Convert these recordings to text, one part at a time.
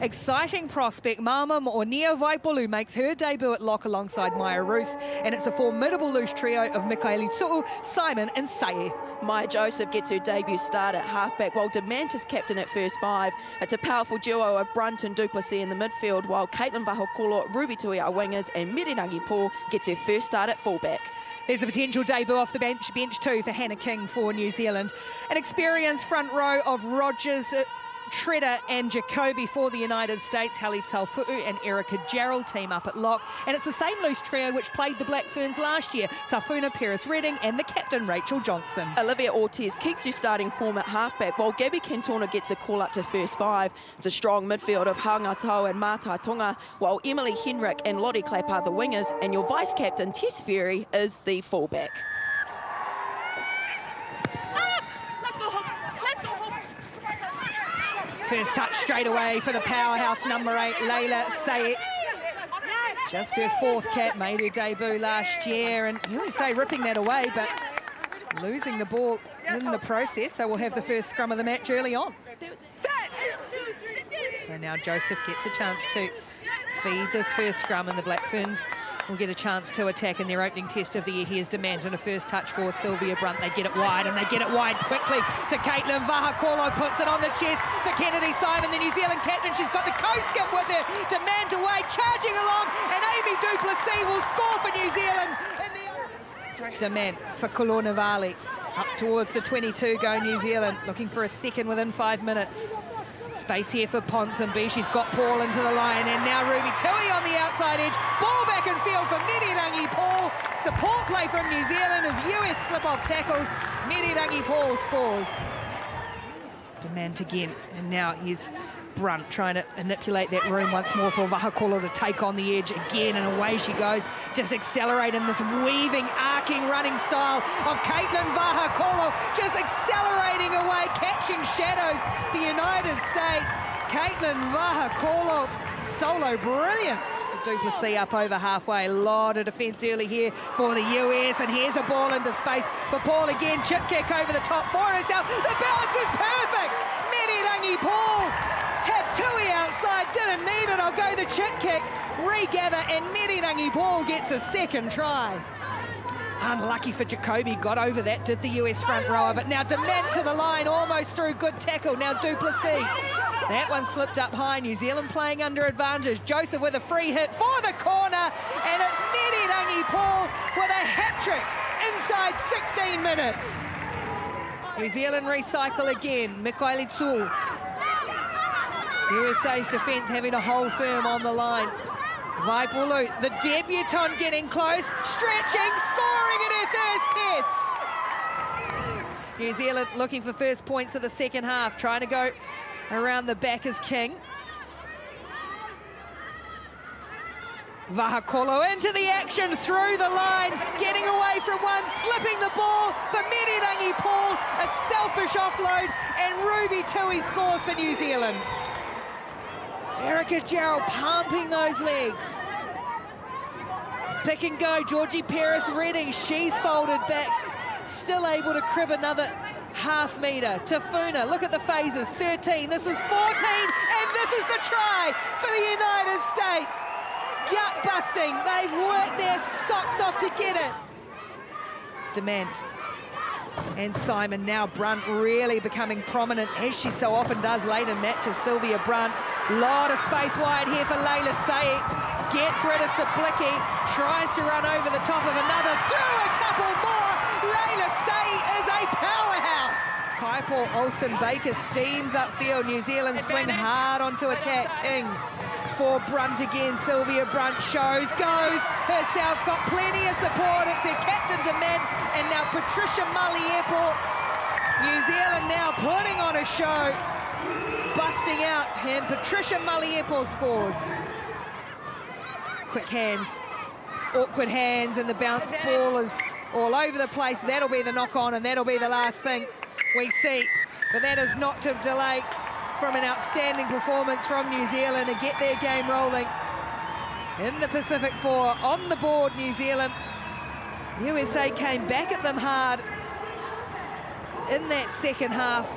Exciting prospect Mama Mo'onia Vaipolu makes her debut at lock alongside Maya Roos, and it's a formidable loose trio of Mikaeli Tu'u, Simon and Sae. Maya Joseph gets her debut start at halfback, while Demant is captain at first five. It's a powerful duo of Brunt and Duplessis in the midfield, while Caitlin Vahakolo, Ruby Tui are wingers, and Mirirangi Paul gets her first start at fullback. There's a potential debut off the bench too for Hannah King for New Zealand. An experienced front row of Rogers, Treader and Jacoby for the United States. Hallie Taufu'u and Erica Gerald team up at lock. And it's the same loose trio which played the Black Ferns last year. Tafuna Peris-Redding and the captain Rachel Johnson. Olivia Ortiz keeps her starting form at halfback, while Gabby Cantona gets the call up to first five. It's a strong midfield of Hangatau and Mata Tonga, while Emily Henrik and Lottie Clapp are the wingers, and your vice-captain Tess Ferry is the fullback. First touch straight away for the powerhouse number 8, Layla Sayed. Just her fourth cap, made her debut last year, and USA ripping that away, but losing the ball in the process, so we'll have the first scrum of the match early on. So now Joseph gets a chance to feed this first scrum, and the Black Ferns will get a chance to attack in their opening test of the year. Here's Demant and a first touch for Sylvia Brunt. They get it wide, and they get it wide quickly to Caitlin Vahakolo, puts it on the chest for Kennedy Simon, the New Zealand captain. She's got the co-skip with her. Demant away, charging along, and Amy Duplessis will score for New Zealand. Demant for Kolonavali, up towards the 22 go New Zealand, looking for a second within 5 minutes. Space here for Ponsonby. She's got Paul into the line, and now Ruby Tui on the outside edge. Ball back in field for Mirirangi Paul. Support play from New Zealand as US slip off tackles. Mirirangi Paul scores. Demant again, and now here's Brunt trying to manipulate that room once more for Vahakolo to take on the edge again, and away she goes, just accelerating this weaving, arcing running style of Caitlin Vahakolo, just accelerating away, catching shadows. The United States, Caitlin Vahakolo, solo brilliance. Duplessis up over halfway, a lot of defence early here for the US, and here's a ball into space for Paul again, chip kick over the top for herself. The balance is perfect. Mirirangi Paul had Tui outside, didn't need it. I'll go the chip kick, regather, and Mirirangi Paul gets a second try. Unlucky for Jacoby, got over that, did the US front rower, but now Demant to the line, almost through, good tackle. Now Duplessis, that one slipped up high. New Zealand playing under advantage. Joseph with a free hit for the corner, and it's Mirirangi Paul with a hat-trick inside 16 minutes. New Zealand recycle again, Mikaeli Tu'u. USA's defence having to hold firm on the line. Vaipolu, the debutant, getting close, stretching, scoring in her first test. New Zealand looking for first points of the second half, trying to go around the back as King. Vahakolo into the action, through the line, getting away from one, slipping the ball for Mirirangi Paul, a selfish offload, and Ruby Tui scores for New Zealand. Erica Gerald pumping those legs. Pick and go, Georgie Peris-Redding, she's folded back, still able to crib another half metre. Tafuna, look at the phases, 13, this is 14, and this is the try for the United States. Gut busting, they've worked their socks off to get it. Demant and Simon, now Brunt really becoming prominent, as she so often does late in matches. Sylvia Brunt, lot of space wide here for Layla Sayed, gets rid of Sablicki, tries to run over the top of another, through a couple more. Layla Sayed is a powerhouse. Kaipo Olsen-Baker steams upfield. New Zealand swing hard onto attack. King for Brunt again. Sylvia Brunt shows, goes herself, got plenty of support. It's her captain Demant, and now Patricia Mully-Airport. New Zealand now putting on a show, busting out, and Patricia Mully-Airport scores. Quick hands, awkward hands, and the bounce ball is all over the place. That'll be the knock-on, and that'll be the last thing we see. But that is not to delay from an outstanding performance from New Zealand to get their game rolling in the Pacific Four. On the board, New Zealand. USA came back at them hard in that second half.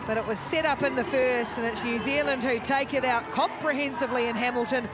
but it was set up in the first, and it's New Zealand who take it out comprehensively in Hamilton.